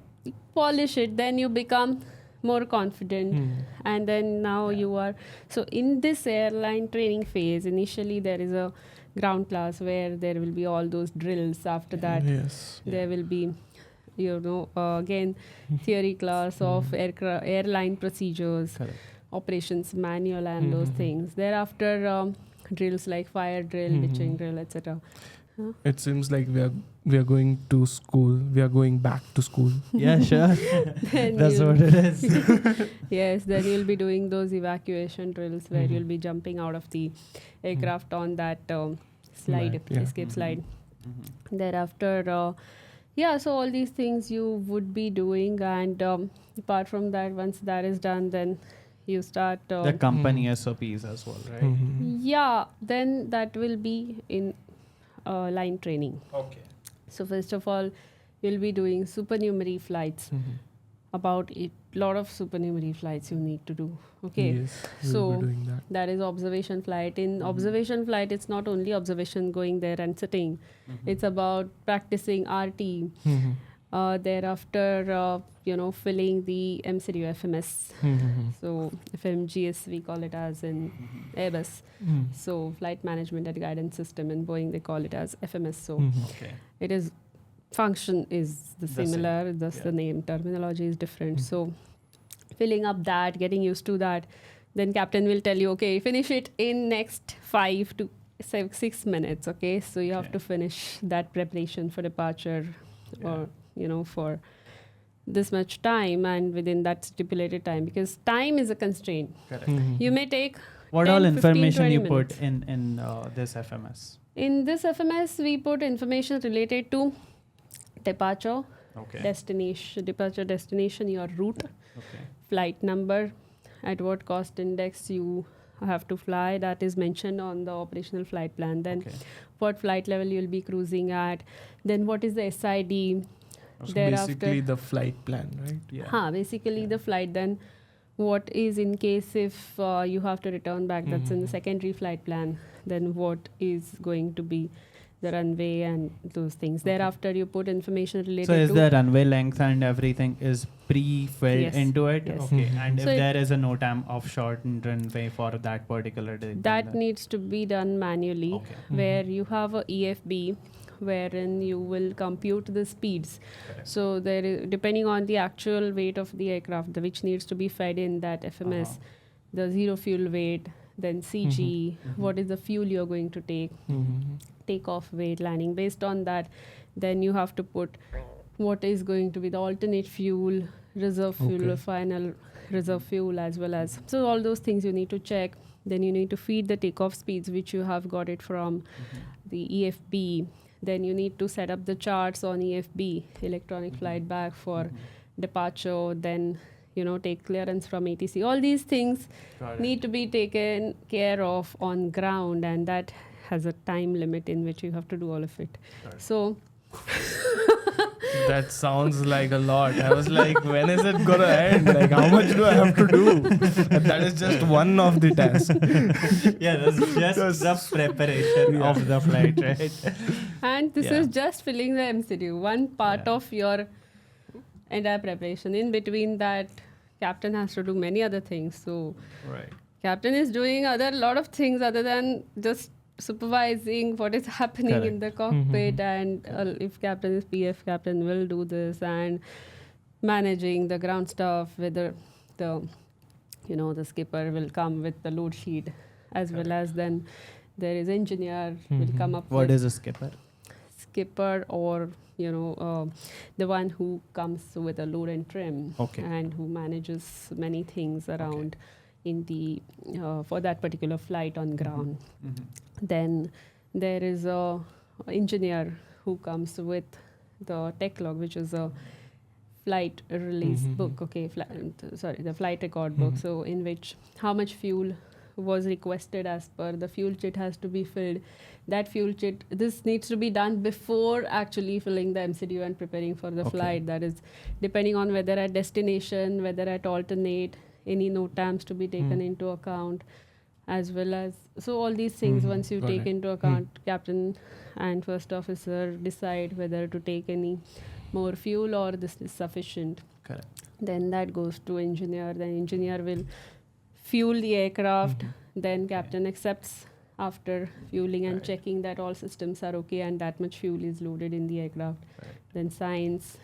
polish it, then you become more confident, and then now you are. So in this airline training phase, initially there is a ground class where there will be all those drills. After that, there will be, again, theory class of airline procedures, operations manual, and those things. Thereafter, drills like fire drill, ditching drill, etc. It seems like we are going to school. We are going back to school. Yeah, sure. That's what it is. Yes, then you'll be doing those evacuation drills where you'll be jumping out of the aircraft on that escape slide. Thereafter, so all these things you would be doing, and apart from that, once that is done, then you start the company SOPs as well, right? Yeah, then that will be in line training. Okay. So first of all, you'll be doing supernumerary flights. About a lot of supernumerary flights you need to do. Okay. Yes, we'll be doing that is observation flight. In observation flight, it's not only observation going there and sitting. It's about practicing RT. Thereafter, filling the MCDU FMS. So FMGS we call it as in Airbus. So flight management and guidance system. In Boeing they call it as FMS. So it is function is the similar. Just the name terminology is different. So filling up that, getting used to that. Then captain will tell you, okay, finish it in next 5 to 6 minutes. Okay, so you have to finish that preparation for departure, or for this much time, and within that stipulated time, because time is a constraint. Correct. You may take what 10, all 15, information 20 you minutes. put in this FMS? In this FMS, we put information related to departure, destination, your route, flight number, at what cost index you have to fly, that is mentioned on the operational flight plan. Then what flight level you'll be cruising at, then what is the SID, So Thereafter, basically the flight plan, right? Yeah. basically the flight. Then what is in case if you have to return back, that's in the secondary flight plan. Then what is going to be the runway and those things. Thereafter, you put information related So is to the runway length and everything is pre-filled Yes. into it? Yes. Okay. And So if it- there is a NOTAM of shortened runway for that particular day, that needs to be done manually, okay. where you have a EFB wherein you will compute the speeds. Correct. So there is, depending on the actual weight of the aircraft, which needs to be fed in that FMS, the zero fuel weight, then CG, what is the fuel you're going to take, takeoff weight, landing. Based on that, then you have to put what is going to be the alternate fuel, reserve fuel, final reserve fuel, as well as. So all those things you need to check. Then you need to feed the takeoff speeds, which you have got it from the EFB. Then you need to set up the charts on EFB, electronic flight bag for departure. Then, take clearance from ATC. All these things need to be taken care of on ground, and that has a time limit in which you have to do all of it. So That sounds like a lot. I was like, when is it gonna end? Like, how much do I have to do? And that is just one of the tasks. Yeah, that's just the preparation of the flight, right? and this is just filling the MCD, one part of your entire preparation. In between that, captain has to do many other things. So Right. captain is doing lot of things other than just supervising what is happening in the cockpit. And if captain is PF, captain will do this, and managing the ground stuff, whether the the skipper will come with the load sheet, as well as then there is engineer will come up What with is a skipper? skipper, or the one who comes with a load and trim, and who manages many things around in the for that particular flight on ground. Then there is a engineer who comes with the tech log, which is a flight release book. The flight record book. So in which how much fuel was requested as per the fuel kit has to be filled. That fuel kit, this needs to be done before actually filling the MCDU and preparing for the flight. That is depending on whether at destination, whether at alternate, any NOTAMs to be taken into account, as well as so all these things once you take into account, captain and first officer decide whether to take any more fuel or this is sufficient. Correct. Then that goes to engineer. Then engineer will fuel the aircraft. Then captain accepts after fueling and checking that all systems are okay and that much fuel is loaded in the aircraft. Then signs.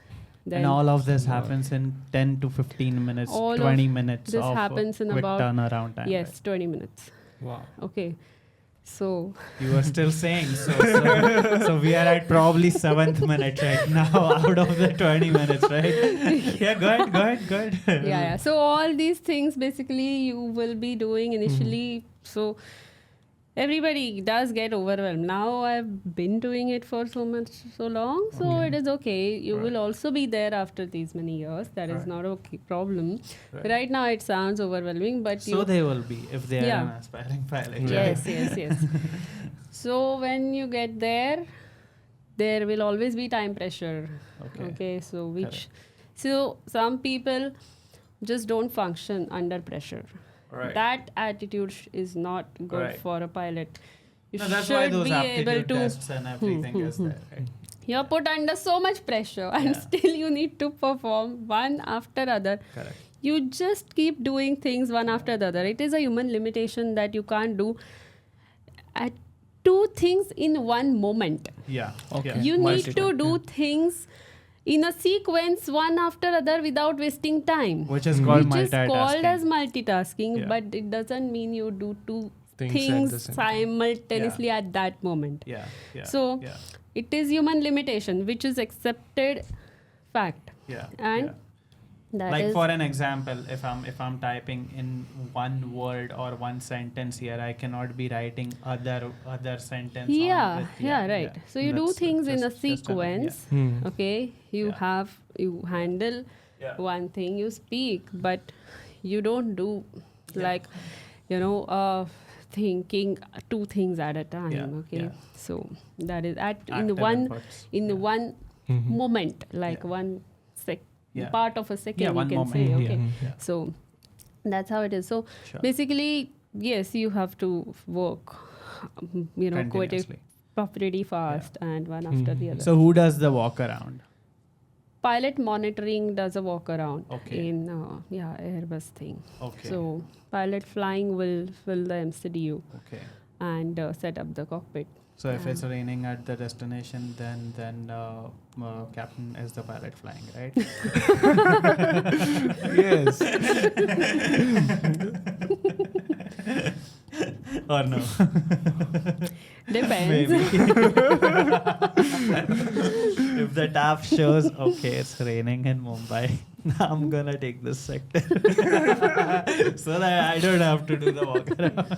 Then And all of this happens in 10 to 15 minutes, 20 minutes this of happens in quick about turnaround time. yes, 20 minutes. Wow. Okay. So You were still saying so we are at probably 7th minute right now out of the 20 minutes, right? Yeah, good. yeah. So all these things basically you will be doing initially. So everybody does get overwhelmed. Now I've been doing it for so long, so it is okay. You will also be there after these many years. That is not a problem. Right now it sounds overwhelming, but So they will be if they are an aspiring pilot. Yes. So when you get there, there will always be time pressure. Okay. So some people just don't function under pressure. Right. That attitude is not good for a pilot. You That's why should those be able aptitude to. tests and everything is there. Right? You're put under so much pressure, and still you need to perform one after other. Correct. You just keep doing things one after the other. It is a human limitation that you can't do at two things in one moment. Yeah. Okay. You need to do things in a sequence one after other without wasting time. Which is called Which is multitasking. called as multitasking, Yeah. but it doesn't mean you do two Things at the things same time. simultaneously at that moment. Yeah. So it is human limitation, which is accepted fact. Yeah. And that like is for an example, if I'm typing in one word or one sentence here, I cannot be writing other sentence. right. So you do things in a sequence. Okay, you handle one thing, you speak, but you don't do thinking two things at a time. So that is in one moment, like one part of a second, you one can moment. say. Okay, Yeah. so that's how it is. So basically, yes, you have to work, quite pretty fast, and one after the other. So who does the walk around? Pilot monitoring does a walk around in Airbus thing. Okay. So pilot flying will fill the MCDU Okay. and set up the cockpit. So if it's raining at the destination, then captain is the pilot flying, right? Yes. Or no? Depends. Maybe. If the tap shows, okay, it's raining in Mumbai, I'm gonna take this sector so that I don't have to do the walk around.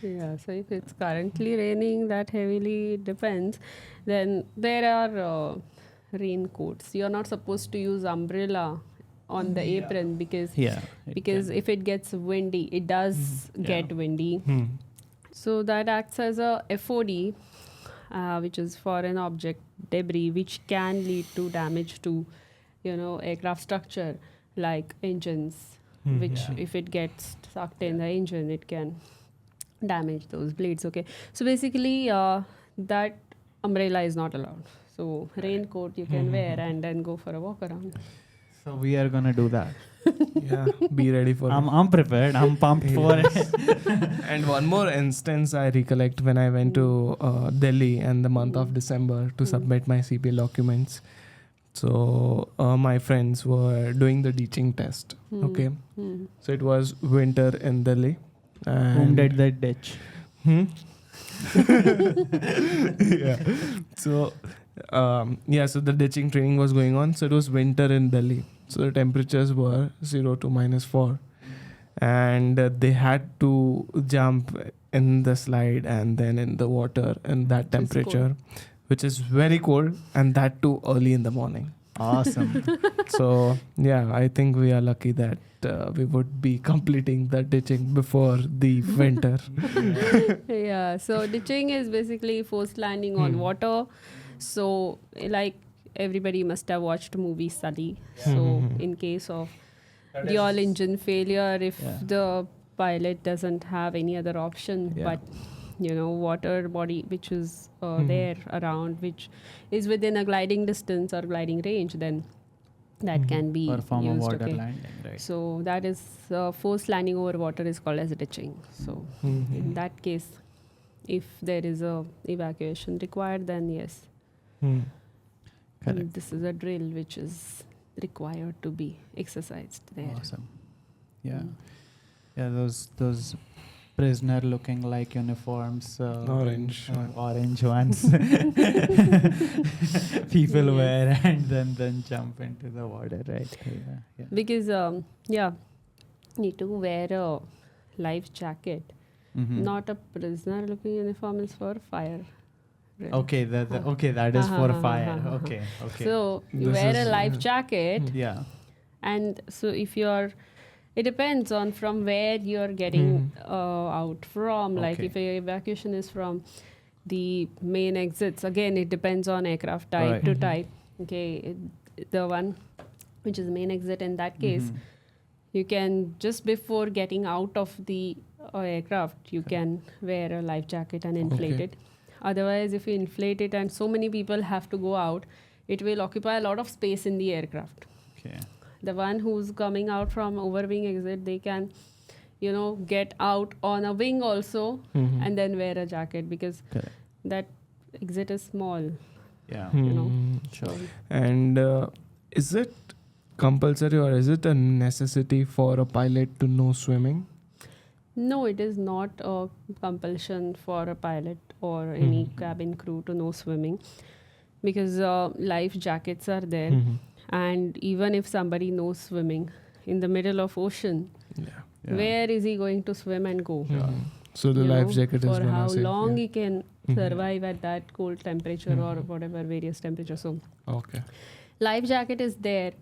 Yeah, so if it's currently raining that heavily, it depends. Then there are raincoats. You're not supposed to use umbrella on the apron because if it gets windy, it does get windy. So that acts as a FOD, which is foreign object debris, which can lead to damage to, aircraft structure like engines, which if it gets sucked in the engine, it can damage those blades. Okay, so basically that umbrella is not allowed. So raincoat you can wear and then go for a walk around. So we are gonna do that. Yeah, be ready for it. I'm prepared. I'm pumped for it. And one more instance I recollect when I went to Delhi in the month of December to submit my CPL documents. So my friends were doing the teaching test. Okay, so it was winter in Delhi. Whom did they ditch? Yeah. So so the ditching training was going on. So it was winter in Delhi. So the temperatures were 0 to -4. And they had to jump in the slide and then in the water in that temperature, which is very cold, and that too early in the morning. Awesome. So yeah, I think we are lucky that we would be completing the ditching before the winter. Yeah, so ditching is basically forced landing on water. So like everybody must have watched movie Sully. So in case of dual engine failure, if the pilot doesn't have any other option but water body which is there around, which is within a gliding distance or gliding range, then that can be perform used. a water landing, right? So that is forced landing over water is called as ditching. So in that case, if there is a evacuation required, then yes. Correct. This is a drill which is required to be exercised there. Awesome. Yeah. Yeah, those prisoner looking like uniforms. Orange ones. People wear and then jump into the water, right? Yeah. Because need to wear a life jacket. Not a prisoner looking uniform is for fire. Really. Okay, that is for fire. Okay. So you wear a life jacket. Yeah. And so if you're, it depends on from where you're getting out from. Like if a evacuation is from the main exits, again it depends on aircraft type to type. Okay, the one which is main exit, in that case, you can just before getting out of the aircraft, you can wear a life jacket and inflate it. Otherwise, if you inflate it and so many people have to go out, it will occupy a lot of space in the aircraft. Okay. The one who's coming out from overwing exit, they can, get out on a wing also and then wear a jacket because that exit is small. Yeah. Sure. And is it compulsory or is it a necessity for a pilot to know swimming? No, it is not a compulsion for a pilot or any cabin crew to know swimming because life jackets are there. And even if somebody knows swimming in the middle of ocean, where is he going to swim and go? So the life jacket is for how save, long he can survive at that cold temperature or whatever various temperature. So life jacket is there.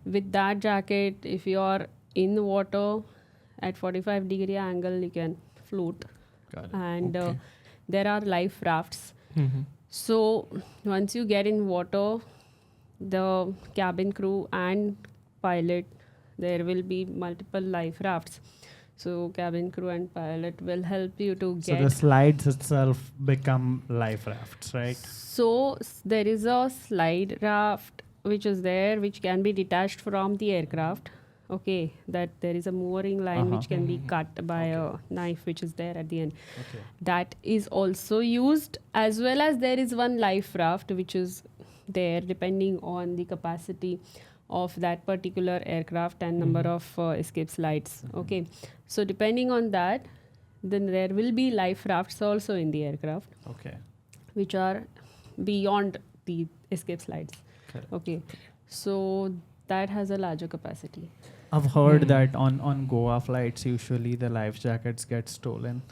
With that jacket, if you are in water at 45-degree angle, you can float. And there are life rafts. So once you get in water, the cabin crew and pilot, there will be multiple life rafts. So cabin crew and pilot will help you to So get. the slides itself become life rafts, right? So there is a slide raft which is there, which can be detached from the aircraft. Okay, that there is a mooring line which can be cut by a knife which is there at the end. Okay. That is also used, as well as there is one life raft which is there depending on the capacity of that particular aircraft and number of escape slides. Okay, so depending on that, then there will be life rafts also in the aircraft Okay. which are beyond the escape slides. Correct. Okay, so that has a larger capacity. I've heard that on Goa flights, usually the life jackets get stolen.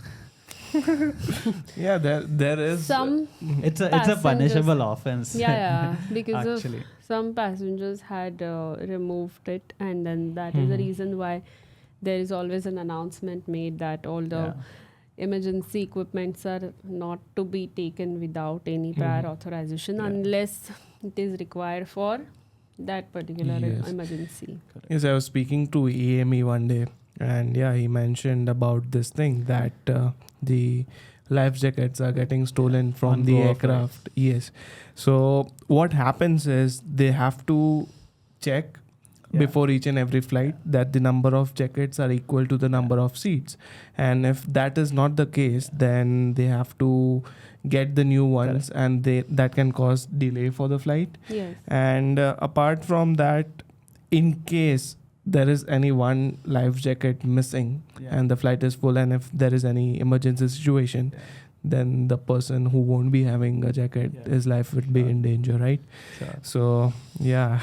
Yeah, there is Some It's a Passengers. punishable offense. yeah, because Actually. of some passengers had removed it, and then that is the reason why there is always an announcement made that all the emergency equipments are not to be taken without any prior authorization unless it is required for that particular Yes. emergency. Yes, I was speaking to EME one day, and yeah, he mentioned about this thing that the life jackets are getting stolen from On the Goa aircraft. Yes. So what happens is they have to check before each and every flight that the number of jackets are equal to the number of seats, and if that is not the case, then they have to get the new ones, and that can cause delay for the flight. Yes. And apart from that, in case there is any one life jacket missing and the flight is full, and if there is any emergency situation, then the person who won't be having a jacket, his life would be in danger, right? Sure. So yeah.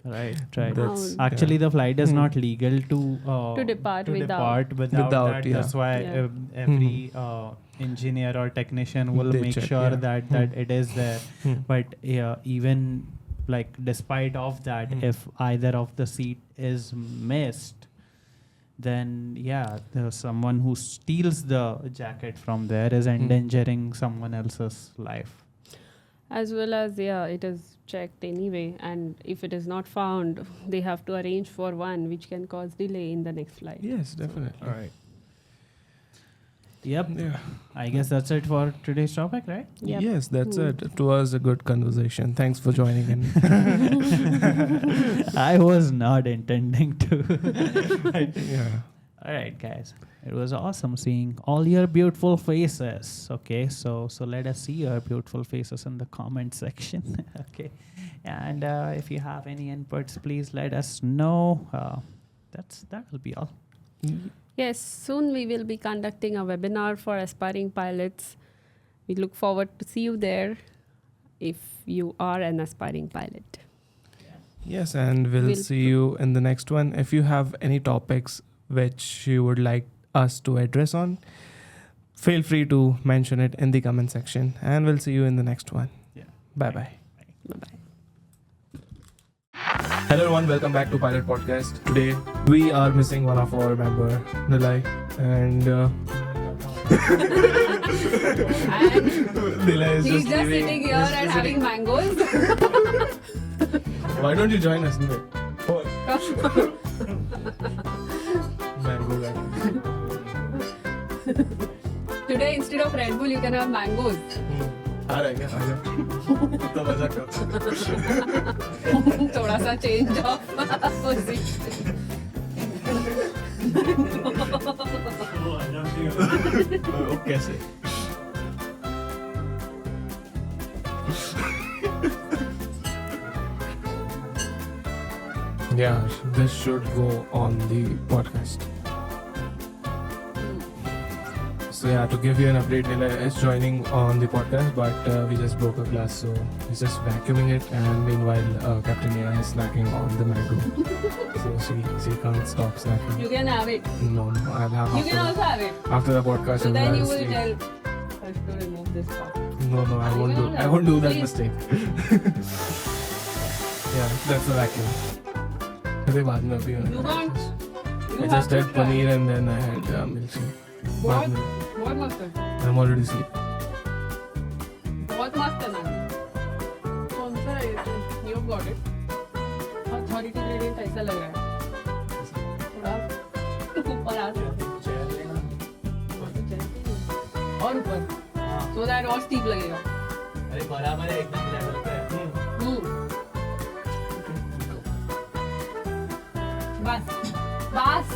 Right. That's- Actually, the flight is not legal to depart without. depart without that. yeah. That's why Yeah. every engineer or technician will They make check, sure yeah. that it is there. But even like despite of that, if either of the seat is missed, then someone who steals the jacket from there is endangering someone else's life. As well as, it is checked anyway, and if it is not found, they have to arrange for one, which can cause delay in the next flight. Yes, definitely. All right. Yep. Yeah. I guess that's it for today's topic, right? Yep. Yes, that's it. It was a good conversation. Thanks for joining in. I was not intending to. Yeah. All right, guys. It was awesome seeing all your beautiful faces. Okay, so let us see your beautiful faces in the comment section. Okay, and if you have any inputs, please let us know. That will be all. Yes, soon we will be conducting a webinar for aspiring pilots. We look forward to see you there if you are an aspiring pilot. Yes, and we'll see you in the next one. If you have any topics which you would like us to address on, feel free to mention it in the comment section, and we'll see you in the next one. Yeah. Bye-bye. Bye-bye. Hello everyone, welcome back to Pilot Podcast. Today we are missing one of our member, Nilay, and Nilay is He's just just leaving. sitting here and having mangoes. Why don't you join us, Nilay? Mango guy. Today, instead of Red Bull, you can have mangoes. आ रहा है क्या? आ जा। तो मजाक करता थोड़ा सा change of position. हूँ। कैसे? Yeah, this should go on the podcast. So yeah, to give you an update, Nilay is joining on the podcast, but we just broke a glass, so he's just vacuuming it, and meanwhile, Capt.Neha is snacking on the mango. So she can't stop snacking. You can have it. No, I'll have You can also have it. after the podcast. So and then I'll you will sleep. tell us to remove this part. No, I You won't can do. also I won't do that please. mistake. Yeah, that's the vacuum. अरे बाद में अभी You want? I just had paneer and then I had milkshake. What? बाद में. What mustard? I'm already asleep. What mustard? और ऊपर, so that और steep लगेगा. अरे बराबर है, एकदम लेवल पे है. बस